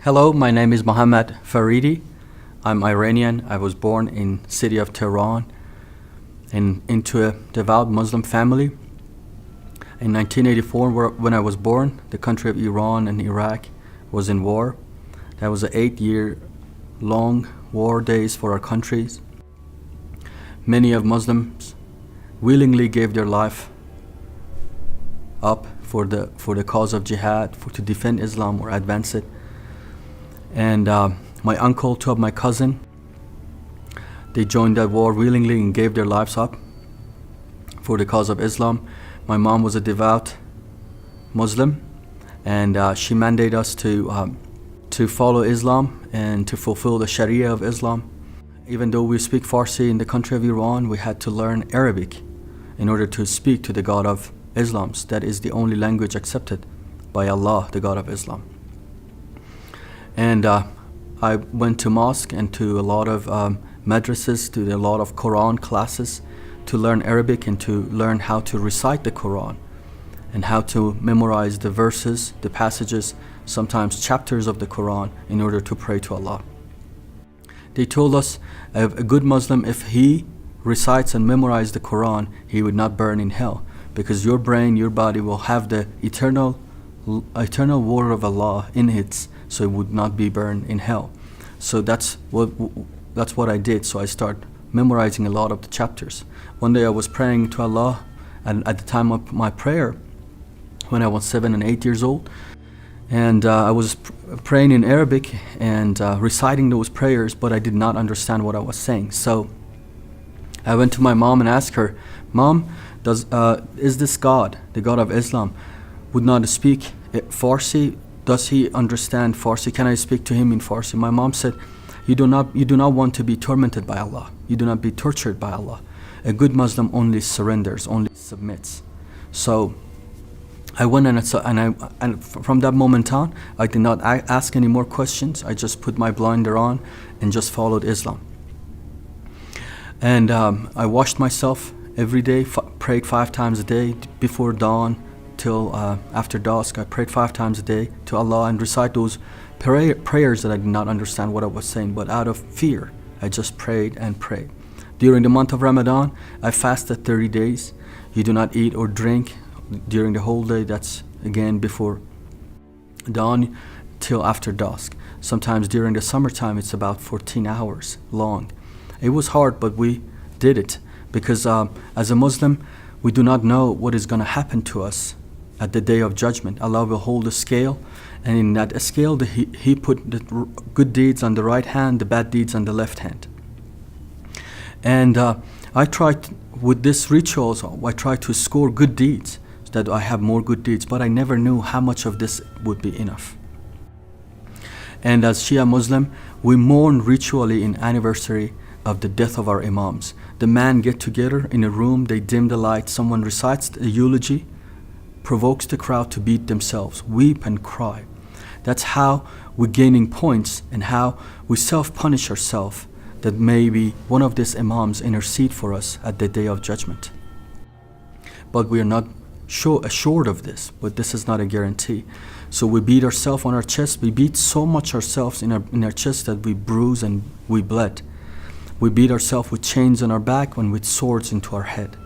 Hello, my name is Mohammed Faridi. I'm Iranian. I was born in city of Tehran into a devout Muslim family. In 1984, when I was born, the country of Iran and Iraq was in war. That was an 8-year long war days for our countries. Many of Muslims willingly gave their life up for the cause of jihad, to defend Islam or advance it. And my uncle, two of my cousin, they joined that war willingly and gave their lives up for the cause of Islam. My mom was a devout Muslim, and she mandated us to follow Islam and to fulfill the Sharia of Islam. Even though we speak Farsi in the country of Iran, we had to learn Arabic in order to speak to the God of Islam. That is the only language accepted by Allah, the God of Islam. And I went to mosque and to a lot of madrasas, to a lot of Quran classes to learn Arabic and to learn how to recite the Quran and how to memorize the verses, the passages, sometimes chapters of the Quran in order to pray to Allah. They told us a good Muslim, if he recites and memorizes the Quran, he would not burn in hell, because your brain, your body will have the eternal word of Allah in it, so it would not be burned in hell. So that's what I did. So I started memorizing a lot of the chapters. One day I was praying to Allah, and at the time of my prayer, when I was 7 and 8 years old, and I was praying in Arabic and reciting those prayers, but I did not understand what I was saying. So I went to my mom and asked her, "Mom, is this God, the God of Islam, would not speak Farsi? Does he understand Farsi? Can I speak to him in Farsi?" My mom said, you do not want to be tormented by Allah. You do not be tortured by Allah. A good Muslim only surrenders, only submits. So I went and from that moment on, I did not ask any more questions. I just put my blinder on and just followed Islam. And I washed myself every day, prayed 5 times a day before dawn till after dusk. I prayed 5 times a day to Allah and recite those prayers that I did not understand what I was saying, but out of fear, I just prayed and prayed. During the month of Ramadan, I fasted 30 days. You do not eat or drink during the whole day. That's again before dawn till after dusk. Sometimes during the summertime, it's about 14 hours long. It was hard, but we did it because as a Muslim, we do not know what is going to happen to us at the day of judgment. Allah will hold a scale, and in that scale, He put the good deeds on the right hand, the bad deeds on the left hand. And I tried with this rituals, I tried to score good deeds, so that I have more good deeds, but I never knew how much of this would be enough. And as Shia Muslim, we mourn ritually in anniversary of the death of our imams. The men get together in a room, they dim the light, someone recites a eulogy, provokes the crowd to beat themselves, weep and cry. That's how we're gaining points and how we self-punish ourselves, that maybe one of these imams intercede for us at the day of judgment. But we are not assured of this, but this is not a guarantee. So we beat ourselves on our chest. We beat so much ourselves in our chest that we bruise and we bled. We beat ourselves with chains on our back and with swords into our head.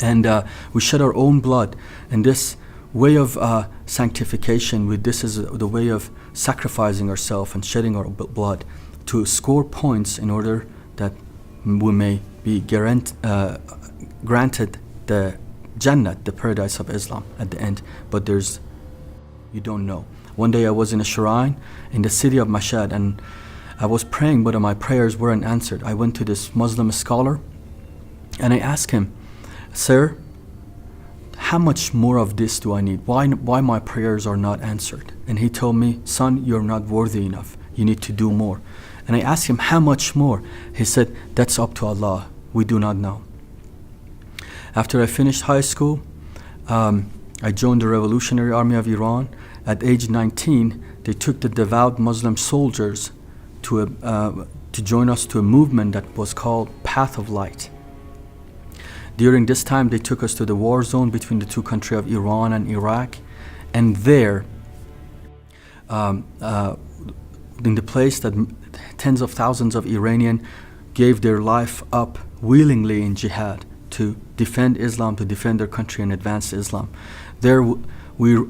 And we shed our own blood. And this way of sanctification, this is the way of sacrificing ourselves and shedding our blood to score points in order that we may be granted the Jannah, the paradise of Islam at the end. But you don't know. One day I was in a shrine in the city of Mashhad, and I was praying, but my prayers weren't answered. I went to this Muslim scholar and I asked him, "Sir, how much more of this do I need? Why my prayers are not answered?" And he told me, "Son, you're not worthy enough. You need to do more." And I asked him, "How much more?" He said, "That's up to Allah. We do not know." After I finished high school, I joined the Revolutionary Army of Iran. At age 19, they took the devout Muslim soldiers to join us to a movement that was called Path of Light. During this time, they took us to the war zone between the two countries of Iran and Iraq, and there in the place that tens of thousands of Iranians gave their life up willingly in jihad to defend Islam, to defend their country and advance Islam. There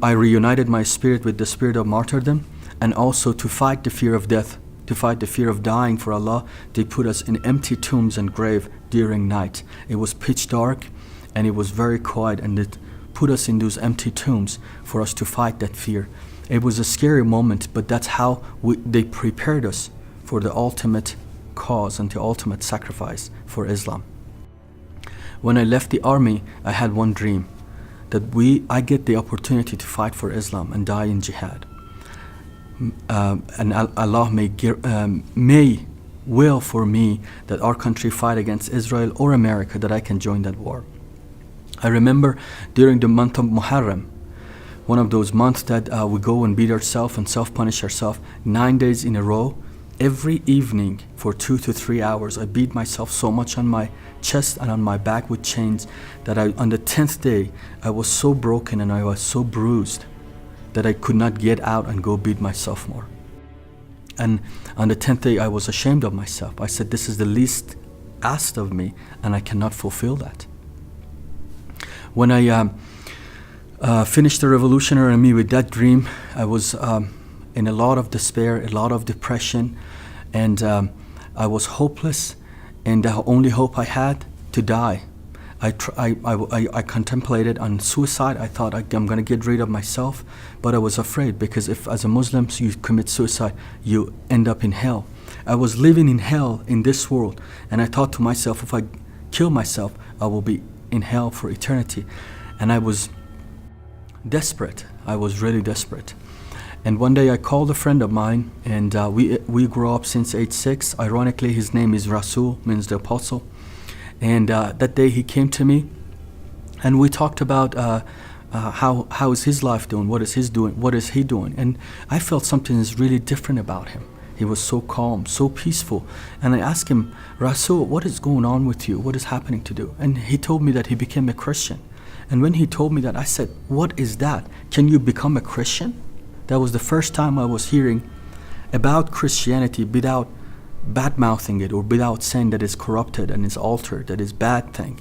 I reunited my spirit with the spirit of martyrdom, and also to fight the fear of death, to fight the fear of dying for Allah. They put us in empty tombs and grave during night. It was pitch dark and it was very quiet, and it put us in those empty tombs for us to fight that fear. It was a scary moment, but that's how they prepared us for the ultimate cause and the ultimate sacrifice for Islam. When I left the army, I had one dream, that I get the opportunity to fight for Islam and die in jihad. And Allah may will for me that our country fight against Israel or America, that I can join that war. I remember during the month of Muharram, one of those months that we go and beat ourselves and self-punish ourselves 9 days in a row. Every evening for 2 to 3 hours, I beat myself so much on my chest and on my back with chains that on the 10th day, I was so broken and I was so bruised that I could not get out and go beat myself more. And on the 10th day, I was ashamed of myself. I said, this is the least asked of me, and I cannot fulfill that. When I finished the Revolutionary Army with that dream, I was in a lot of despair, a lot of depression, and I was hopeless, and the only hope I had to die. I contemplated on suicide. I thought I'm going to get rid of myself, but I was afraid, because if as a Muslim you commit suicide, you end up in hell. I was living in hell in this world, and I thought to myself, if I kill myself, I will be in hell for eternity. And I was desperate. I was really desperate. And one day I called a friend of mine, and we grew up since age 6. Ironically, his name is Rasul, means the apostle. And that day he came to me, and we talked about how is his life doing, what is he doing. And I felt something is really different about him. He was so calm, so peaceful. And I asked him, Rasul, what is going on with you? What is happening to you? And he told me that he became a Christian. And when he told me that, I said, what is that? Can you become a Christian? That was the first time I was hearing about Christianity without bad-mouthing it, or without saying that it's corrupted and it's altered, that it's bad thing.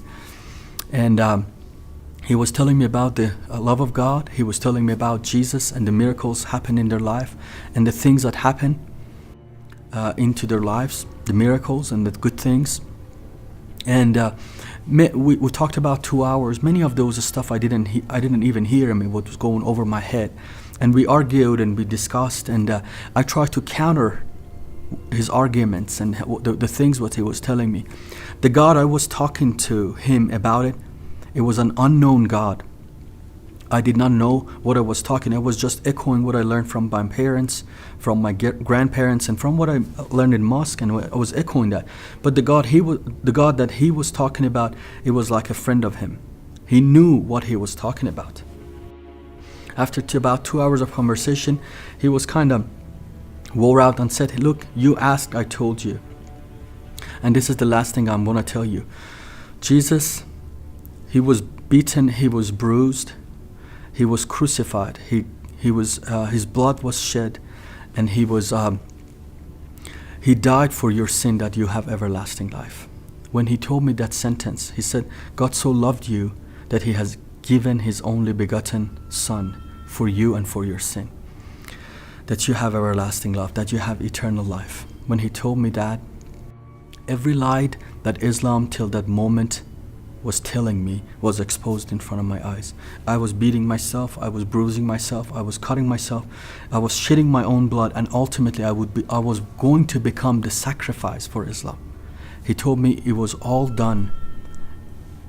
And he was telling me about the love of God. He was telling me about Jesus and the miracles happen in their life, and the things that happen into their lives, the miracles and the good things. And we talked about 2 hours. Many of those stuff I didn't even hear him. It was going over my head. And we argued and we discussed, and I tried to counter his arguments and the things what he was telling me. The God I was talking to him about, it was an unknown God. I did not know what I was talking. I was just echoing what I learned from my parents, from my grandparents, and from what I learned in mosque, and I was echoing that. But the God that he was talking about, it was like a friend of him. He knew what he was talking about. After about 2 hours of conversation, he was kind of wore out and said, look, you asked, I told you. And this is the last thing I'm going to tell you. Jesus, he was beaten, he was bruised, he was crucified, he was his blood was shed, and he died for your sin that you have everlasting life. When he told me that sentence, he said, God so loved you that he has given his only begotten Son for you and for your sin, that you have everlasting love, that you have eternal life. When he told me that, every lie that Islam till that moment was telling me was exposed in front of my eyes. I was beating myself, I was bruising myself, I was cutting myself, I was shedding my own blood, and ultimately I was going to become the sacrifice for Islam. He told me it was all done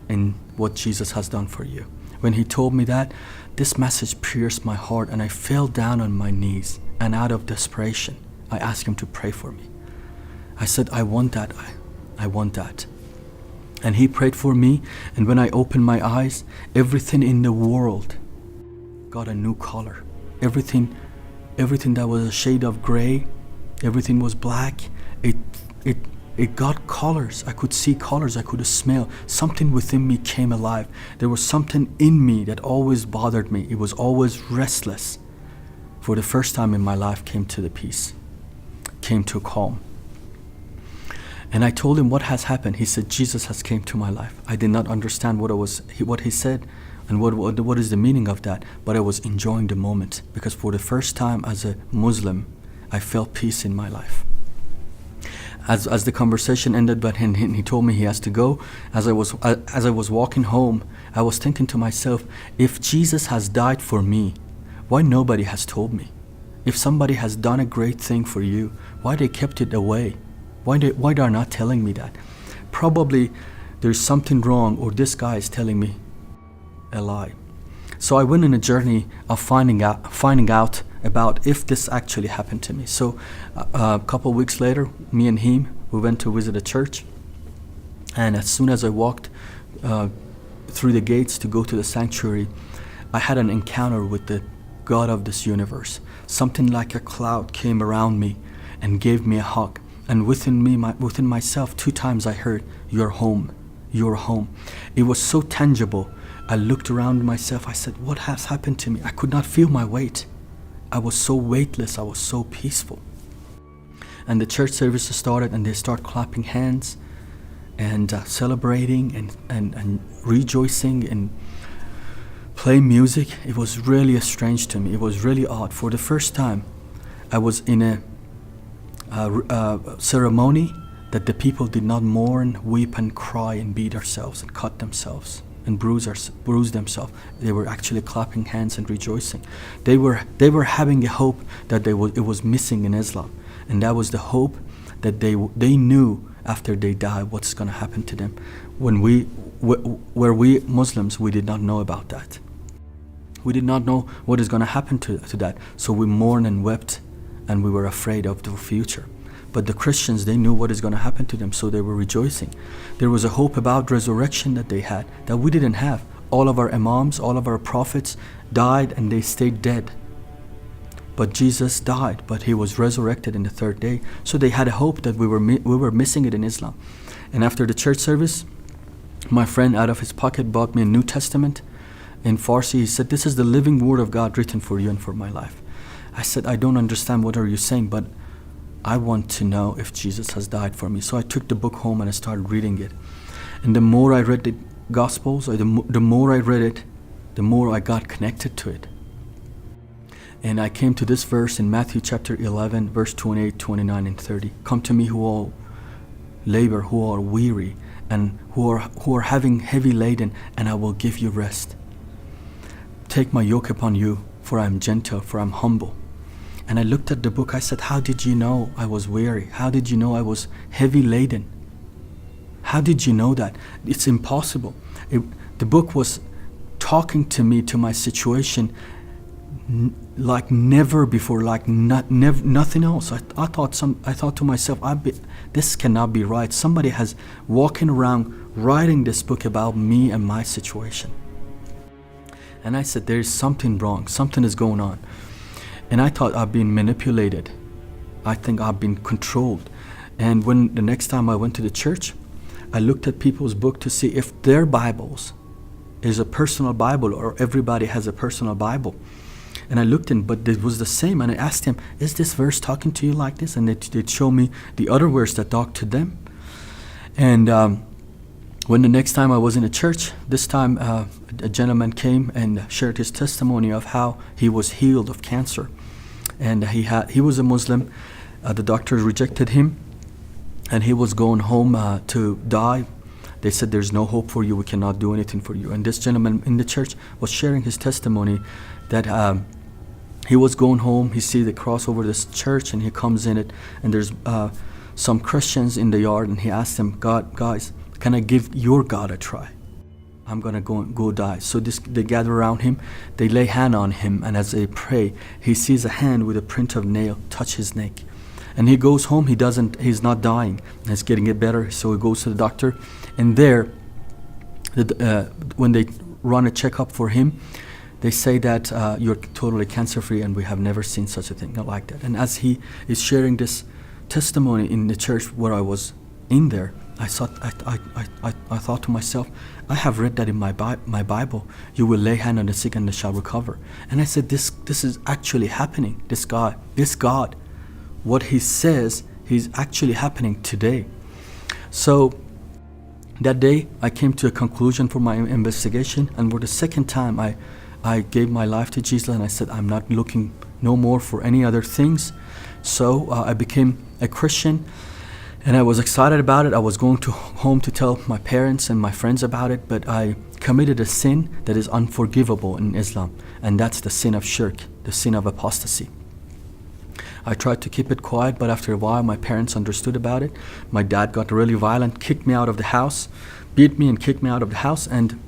in what Jesus has done for you. When he told me that, this message pierced my heart, and I fell down on my knees, and out of desperation, I asked him to pray for me. I said, I want that, I want that. And he prayed for me, and when I opened my eyes, everything in the world got a new color. Everything that was a shade of gray, everything was black, it got colors. I could see colors, I could smell. Something within me came alive. There was something in me that always bothered me. It was always restless. for the first time in my life, came to the peace, came to calm. And I told him what has happened. He said, Jesus has came to my life. I did not understand what he said and what is the meaning of that, but I was enjoying the moment, because for the first time as a Muslim, I felt peace in my life. As the conversation ended, but he told me he has to go. As I was walking home, I was thinking to myself, if Jesus has died for me, why nobody has told me? If somebody has done a great thing for you, why they kept it away? Why they are not telling me that? Probably there's something wrong, or this guy is telling me a lie. So I went on a journey of finding out about if this actually happened to me. So a couple weeks later, me and him, we went to visit a church. And as soon as I walked through the gates to go to the sanctuary, I had an encounter with the God of this universe. Something like a cloud came around me and gave me a hug. And within myself, 2 times I heard, "You're home, you're home." It was so tangible. I looked around myself. I said, what has happened to me? I could not feel my weight. I was so weightless. I was so peaceful. And the church services started, and they start clapping hands and celebrating and rejoicing and playing music. It was really strange to me. It was really odd. For the first time, I was in a ceremony that the people did not mourn, weep and cry and beat themselves and cut themselves and bruise themselves. They were actually clapping hands and rejoicing. They were having a hope that it was missing in Islam, and that was the hope that they knew after they die what's going to happen to them. When we Muslims, we did not know about that. We did not know what is going to happen to that. So we mourned and wept, and we were afraid of the future. But the Christians, they knew what is going to happen to them, so they were rejoicing. There was a hope about resurrection that they had, that we didn't have. All of our imams, all of our prophets died, and they stayed dead. But Jesus died, but he was resurrected in the 3rd day. So they had a hope that we were missing it in Islam. And after the church service, my friend out of his pocket bought me a New Testament in Farsi. He said, "This is the living word of God written for you and for my life." I said, "I don't understand what are you saying, but I want to know if Jesus has died for me." So I took the book home and I started reading it. And the more I read the Gospels, or the more I read it, the more I got connected to it. And I came to this verse in Matthew chapter 11, verse 28, 29, and 30. "Come to me who all labor, who are weary, and who are having heavy laden, and I will give you rest. Take my yoke upon you, for I am gentle, for I am humble." And I looked at the book. I said, how did you know I was weary? How did you know I was heavy laden? How did you know that? It's impossible. The book was talking to me, to my situation, like never before, like nothing else. I thought to myself, this cannot be right. Somebody has walking around writing this book about me and my situation. And I said, there is something wrong. Something is going on. And I thought I've been manipulated. I think I've been controlled. And when the next time I went to the church, I looked at people's book to see if their Bibles is a personal Bible, or everybody has a personal Bible. And I looked in, but it was the same. And I asked him, is this verse talking to you like this? And they'd show me the other verse that talked to them. And when the next time I was in a church, this time a gentleman came and shared his testimony of how he was healed of cancer. And he was a Muslim. The doctors rejected him, and he was going home to die. They said, there's no hope for you. We cannot do anything for you. And this gentleman in the church was sharing his testimony that he was going home. He see the cross over this church, and he comes in it, and there's some Christians in the yard, and he asked them, guys, can I give your God a try? I'm gonna go die. So they gather around him, they lay hand on him, and as they pray, he sees a hand with a print of nail touch his neck. And he goes home, he's not dying, he's getting it better. So he goes to the doctor, and there, when they run a checkup for him, they say that you're totally cancer-free, and we have never seen such a thing, not like that. And as he is sharing this testimony in the church where I was in there, I thought to myself, I have read that in my Bible. You will lay hand on the sick and they shall recover. And I said, this is actually happening. This God, what he says, he's actually happening today. So that day, I came to a conclusion for my investigation, and for the second time, I gave my life to Jesus, and I said, I'm not looking no more for any other things. So I became a Christian, and I was excited about it. I was going to home to tell my parents and my friends about it, but I committed a sin that is unforgivable in Islam, and that's the sin of shirk, the sin of apostasy. I tried to keep it quiet, but after a while my parents understood about it. My dad got really violent, kicked me out of the house, beat me and kicked me out of the house, and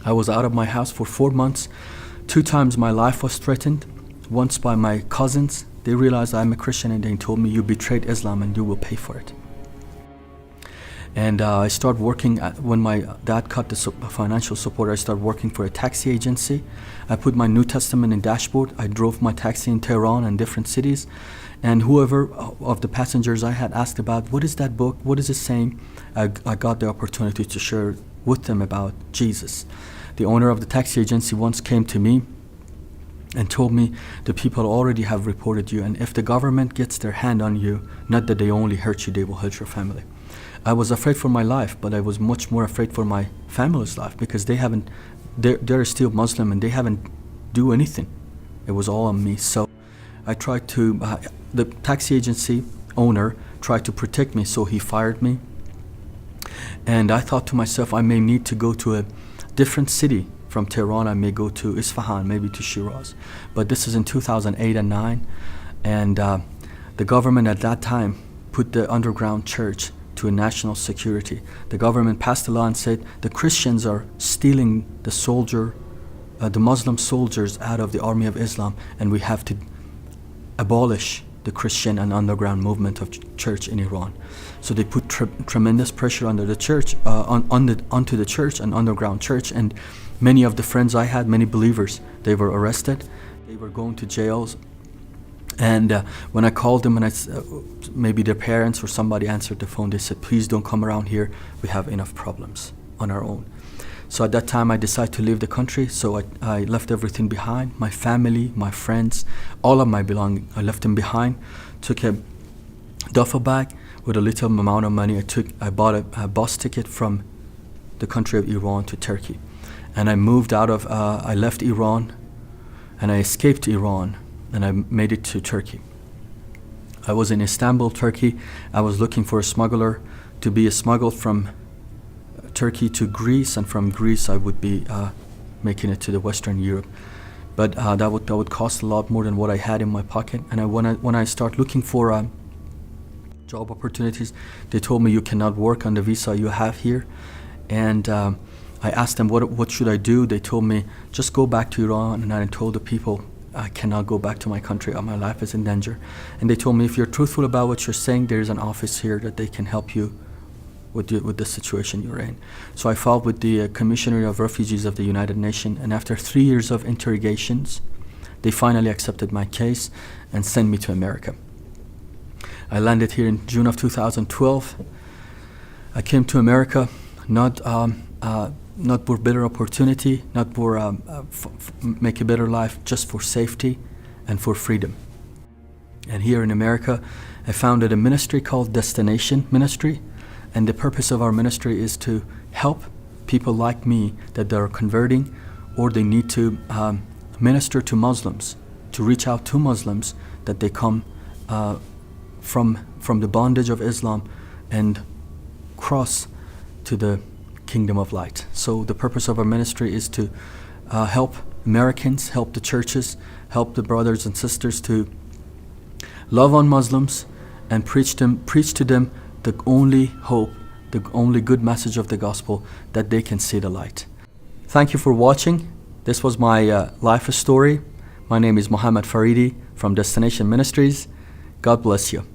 I was out of my house for 4 months. 2 times my life was threatened, once by my cousins. They realized I'm a Christian and they told me, you betrayed Islam and you will pay for it. And I started working, when my dad cut the financial support, I started working for a taxi agency. I put my New Testament in dashboard. I drove my taxi in Tehran and different cities. And whoever of the passengers I had asked about, what is that book? What is it saying? I got the opportunity to share with them about Jesus. The owner of the taxi agency once came to me and told me, the people already have reported you, and if the government gets their hand on you, not that they only hurt you, they will hurt your family. I was afraid for my life, but I was much more afraid for my family's life, because they're still Muslim and they haven't do anything. It was all on me. So I tried to, the taxi agency owner tried to protect me, so he fired me. And I thought to myself, I may need to go to a different city from Tehran. I may go to Isfahan, maybe to Shiraz. But this is in 2008 and 9. And the government at that time put the underground church to a national security. The government passed a law and said the Christians are stealing the Muslim soldiers out of the army of Islam, and we have to abolish the Christian and underground movement of church in Iran. So they put tremendous pressure under the church, onto the church and underground church, and many of the friends I had, many believers, they were arrested. They were going to jails. And when I called them, and maybe their parents or somebody answered the phone, they said, please don't come around here. We have enough problems on our own. So at that time, I decided to leave the country. So I left everything behind, my family, my friends, all of my belongings. I left them behind, took a duffel bag with a little amount of money. I bought a bus ticket from the country of Iran to Turkey. And I moved I left Iran, and I escaped Iran, and I made it to Turkey. I was in Istanbul, Turkey. I was looking for a smuggler to be smuggled from Turkey to Greece, and from Greece I would be making it to the Western Europe. But that would cost a lot more than what I had in my pocket. And when I start looking for job opportunities, they told me you cannot work on the visa you have here. And I asked them, what should I do? They told me, just go back to Iran. And I told the people, I cannot go back to my country. My life is in danger. And they told me, if you're truthful about what you're saying, there's an office here that they can help you with the situation you're in. So I filed with the Commissioner of Refugees of the United Nations, and after 3 years of interrogations, they finally accepted my case and sent me to America. I landed here in June of 2012. I came to America not for better opportunity, not for make a better life, just for safety and for freedom. And here in America, I founded a ministry called Destination Ministry, and the purpose of our ministry is to help people like me that are converting, or they need to minister to Muslims, to reach out to Muslims that they come from the bondage of Islam and cross to the kingdom of light. So the purpose of our ministry is to help Americans, help the churches, help the brothers and sisters to love on Muslims and preach to them the only hope, the only good message of the gospel, that they can see the light. Thank you for watching. This was my life story. My name is Muhammad Faridi from Destination Ministries. God bless you.